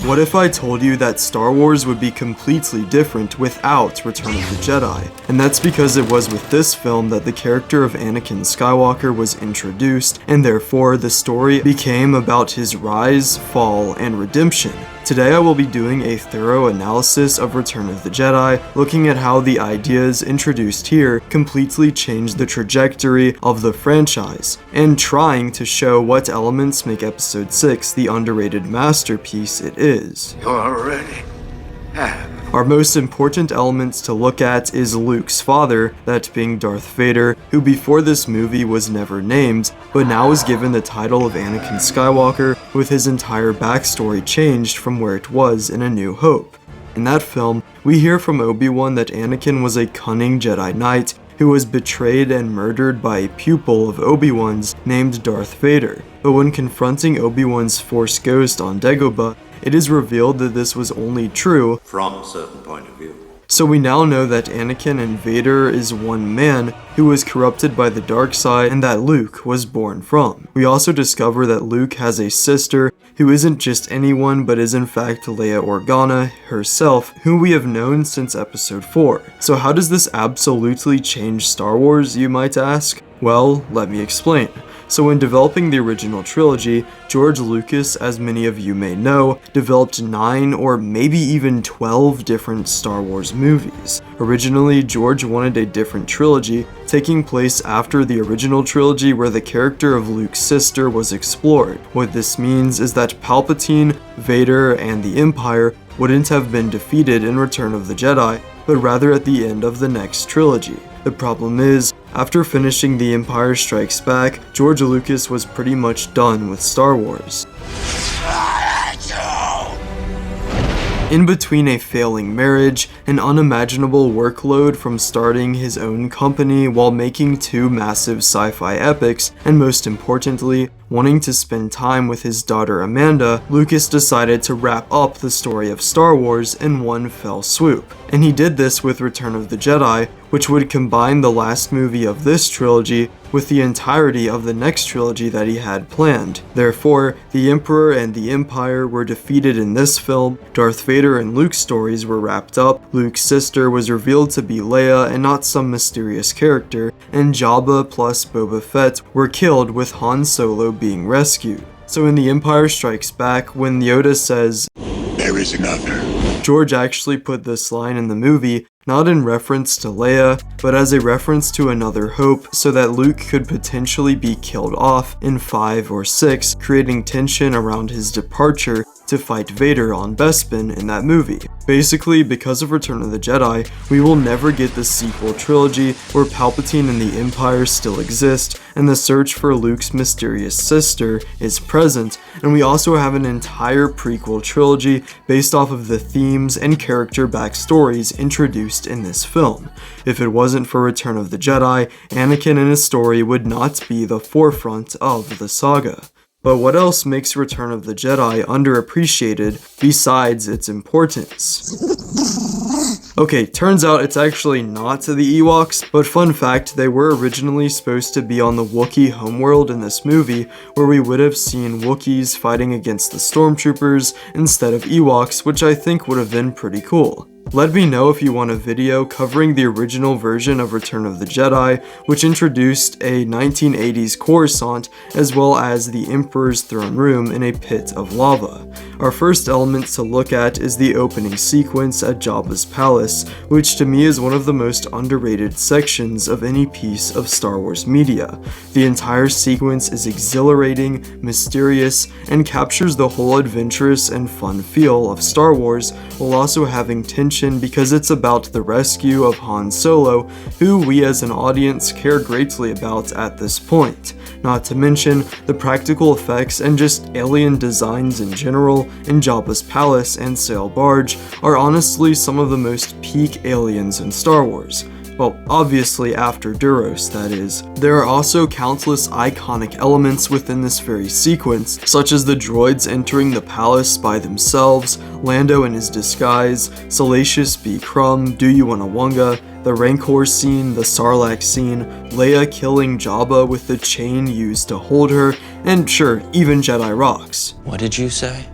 What if I told you that Star Wars would be completely different without Return of the Jedi? And that's because it was with this film that the character of Anakin Skywalker was introduced, and therefore the story became about his rise, fall, and redemption. Today I will be doing a thorough analysis of Return of the Jedi, looking at how the ideas introduced here completely changed the trajectory of the franchise, and trying to show what elements make Episode 6 the underrated masterpiece it is. You already have. Our most important elements to look at is Luke's father, that being Darth Vader, who before this movie was never named, but now is given the title of Anakin Skywalker, with his entire backstory changed from where it was in A New Hope. In that film, we hear from Obi-Wan that Anakin was a cunning Jedi Knight who was betrayed and murdered by a pupil of Obi-Wan's named Darth Vader, but when confronting Obi-Wan's Force ghost on Dagobah, it is revealed that this was only true From a certain point of view. So we now know that Anakin and Vader is one man who was corrupted by the dark side and that Luke was born from. We also discover that Luke has a sister who isn't just anyone but is in fact Leia Organa herself, who we have known since Episode 4. So how does this absolutely change Star Wars, you might ask? Well, let me explain. So when developing the original trilogy, George Lucas, as many of you may know, developed 9 or maybe even 12 different Star Wars movies. Originally, George wanted a different trilogy, taking place after the original trilogy where the character of Luke's sister was explored. What this means is that Palpatine, Vader, and the Empire wouldn't have been defeated in Return of the Jedi, but rather at the end of the next trilogy. The problem is, after finishing The Empire Strikes Back, George Lucas was pretty much done with Star Wars. In between a failing marriage, an unimaginable workload from starting his own company while making 2 massive sci-fi epics, and most importantly, wanting to spend time with his daughter Amanda, Lucas decided to wrap up the story of Star Wars in one fell swoop. And he did this with Return of the Jedi, which would combine the last movie of this trilogy with the entirety of the next trilogy that he had planned. Therefore, the Emperor and the Empire were defeated in this film, Darth Vader and Luke's stories were wrapped up, Luke's sister was revealed to be Leia and not some mysterious character, and Jabba plus Boba Fett were killed with Han Solo being rescued. So in The Empire Strikes Back, when Yoda says, There is another. George actually put this line in the movie not in reference to Leia, but as a reference to another hope so that Luke could potentially be killed off in 5 or 6, creating tension around his departure to fight Vader on Bespin in that movie. Basically, because of Return of the Jedi, we will never get the sequel trilogy where Palpatine and the Empire still exist, and the search for Luke's mysterious sister is present, and we also have an entire prequel trilogy based off of the themes and character backstories introduced in this film. If it wasn't for Return of the Jedi, Anakin and his story would not be the forefront of the saga. But what else makes Return of the Jedi underappreciated besides its importance? Okay, turns out it's actually not the Ewoks, but fun fact, they were originally supposed to be on the Wookiee homeworld in this movie, where we would have seen Wookiees fighting against the Stormtroopers instead of Ewoks, which I think would have been pretty cool. Let me know if you want a video covering the original version of Return of the Jedi, which introduced a 1980s Coruscant, as well as the Emperor's throne room in a pit of lava. Our first element to look at is the opening sequence at Jabba's palace, which to me is one of the most underrated sections of any piece of Star Wars media. The entire sequence is exhilarating, mysterious, and captures the whole adventurous and fun feel of Star Wars, while also having tension because it's about the rescue of Han Solo, who we as an audience care greatly about at this point. Not to mention the practical effects and just alien designs in general in Jabba's palace and sail barge are honestly some of the most peak aliens in Star Wars. Well, obviously after Duros, that is. There are also countless iconic elements within this very sequence, such as the droids entering the palace by themselves, Lando in his disguise, Salacious B. Crumb, Duyuwanawanga, the Rancor scene, the Sarlacc scene, Leia killing Jabba with the chain used to hold her, and sure, even Jedi rocks. What did you say?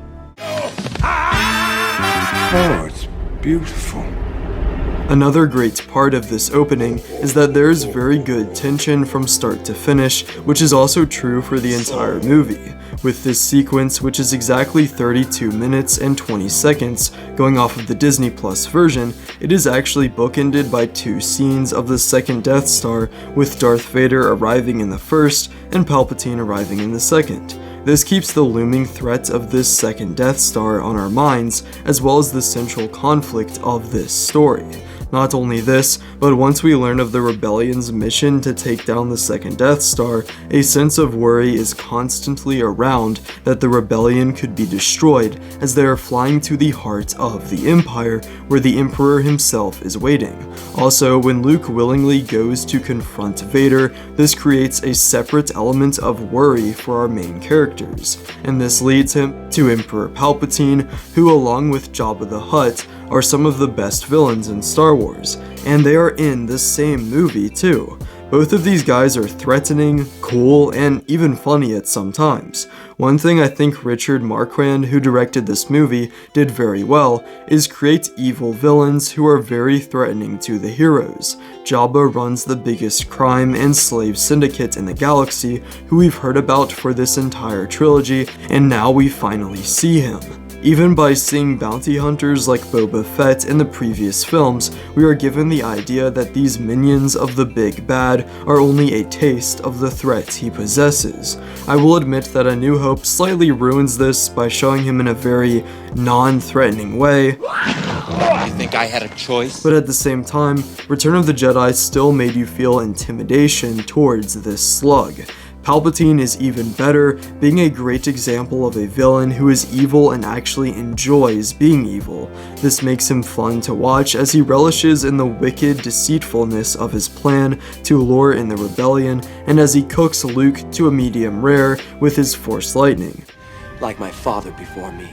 Oh, it's beautiful. Another great part of this opening is that there is very good tension from start to finish, which is also true for the entire movie. With this sequence, which is exactly 32 minutes and 20 seconds, going off of the Disney Plus version, it is actually bookended by 2 scenes of the second Death Star, with Darth Vader arriving in the first and Palpatine arriving in the second. This keeps the looming threat of this second Death Star on our minds, as well as the central conflict of this story. Not only this, but once we learn of the Rebellion's mission to take down the second Death Star, a sense of worry is constantly around that the Rebellion could be destroyed, as they are flying to the heart of the Empire, where the Emperor himself is waiting. Also, when Luke willingly goes to confront Vader, this creates a separate element of worry for our main characters, and this leads him to Emperor Palpatine, who along with Jabba the Hutt, are some of the best villains in Star Wars, and they are in the same movie too. Both of these guys are threatening, cool, and even funny at some times. One thing I think Richard Marquand, who directed this movie, did very well is create evil villains who are very threatening to the heroes. Jabba runs the biggest crime and slave syndicate in the galaxy, who we've heard about for this entire trilogy, and now we finally see him. Even by seeing bounty hunters like Boba Fett in the previous films, we are given the idea that these minions of the big bad are only a taste of the threat he possesses. I will admit that A New Hope slightly ruins this by showing him in a very non-threatening way. You think I had a choice? But at the same time, Return of the Jedi still made you feel intimidation towards this slug. Palpatine is even better, being a great example of a villain who is evil and actually enjoys being evil. This makes him fun to watch as he relishes in the wicked deceitfulness of his plan to lure in the rebellion, and as he cooks Luke to a medium rare with his Force lightning. Like my father before me.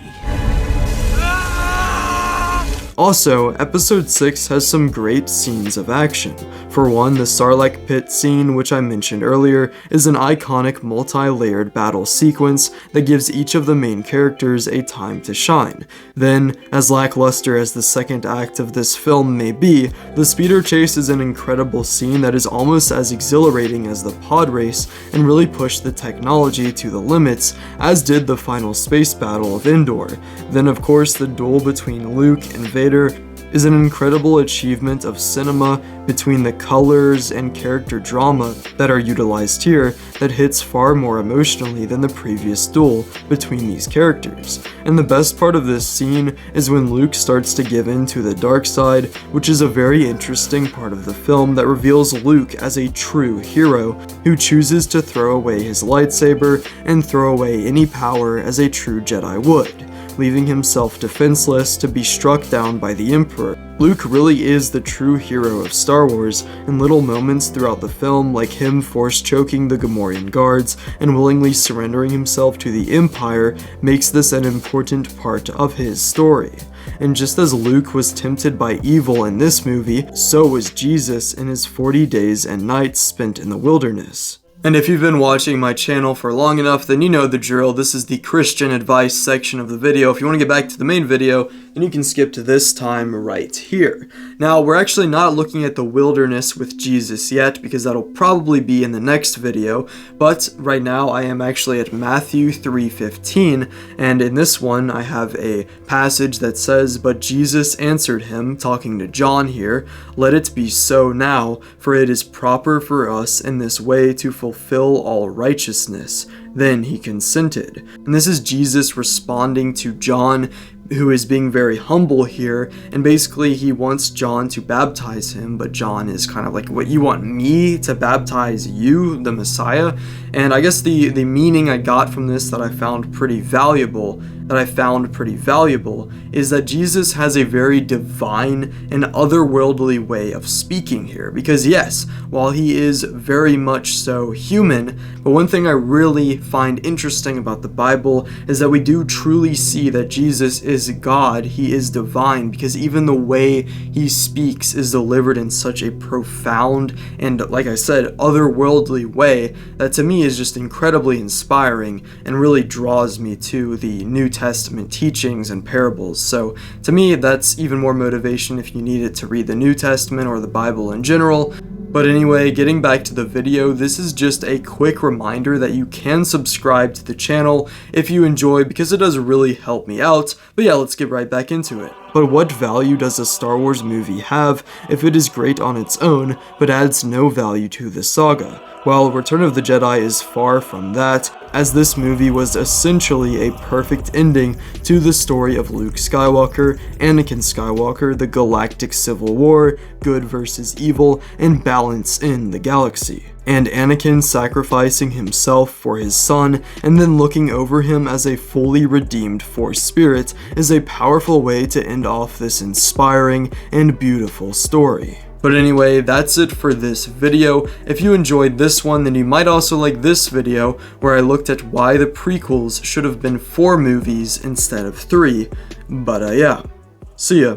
Also, Episode 6 has some great scenes of action. For one, the Sarlacc pit scene, which I mentioned earlier, is an iconic multi-layered battle sequence that gives each of the main characters a time to shine. Then, as lackluster as the second act of this film may be, the speeder chase is an incredible scene that is almost as exhilarating as the pod race and really pushed the technology to the limits, as did the final space battle of Endor. Then of course the duel between Luke and Vader is an incredible achievement of cinema between the colors and character drama that are utilized here that hits far more emotionally than the previous duel between these characters. And the best part of this scene is when Luke starts to give in to the dark side, which is a very interesting part of the film that reveals Luke as a true hero who chooses to throw away his lightsaber and throw away any power as a true Jedi would, leaving himself defenseless to be struck down by the Emperor. Luke really is the true hero of Star Wars, and little moments throughout the film, like him force choking the Gamorrean guards and willingly surrendering himself to the Empire, makes this an important part of his story. And just as Luke was tempted by evil in this movie, so was Jesus in his 40 days and nights spent in the wilderness. And if you've been watching my channel for long enough, then you know the drill. This is the Christian advice section of the video. If you want to get back to the main video, then you can skip to this time right here. Now, we're actually not looking at the wilderness with Jesus yet, because that'll probably be in the next video, but right now I am actually at Matthew 3:15, and in this one I have a passage that says, "But Jesus answered him," talking to John here, "Let it be so now, for it is proper for us in this way to fulfill all righteousness." Then he consented. And this is Jesus responding to John, who is being very humble here, and basically he wants John to baptize him, but John is kind of like, "What, you want me to baptize you, the Messiah?" And I guess the meaning I got from this that I found pretty valuable is that Jesus has a very divine and otherworldly way of speaking here, because yes, while he is very much so human, but one thing I really find interesting about the Bible is that we do truly see that Jesus is is God, he is divine, because even the way he speaks is delivered in such a profound and, like I said, otherworldly way that to me is just incredibly inspiring and really draws me to the New Testament teachings and parables. So to me, that's even more motivation if you need it to read the New Testament or the Bible in general. But anyway, getting back to the video, this is just a quick reminder that you can subscribe to the channel if you enjoy, because it does really help me out. But yeah, let's get right back into it. But what value does a Star Wars movie have if it is great on its own, but adds no value to the saga? Well, Return of the Jedi is far from that, as this movie was essentially a perfect ending to the story of Luke Skywalker, Anakin Skywalker, the galactic civil war, good versus evil, and balance in the galaxy. And Anakin sacrificing himself for his son and then looking over him as a fully redeemed Force spirit is a powerful way to end off this inspiring and beautiful story. But anyway, that's it for this video. If you enjoyed this one, then you might also like this video where I looked at why the prequels should have been 4 movies instead of 3. But yeah, see ya.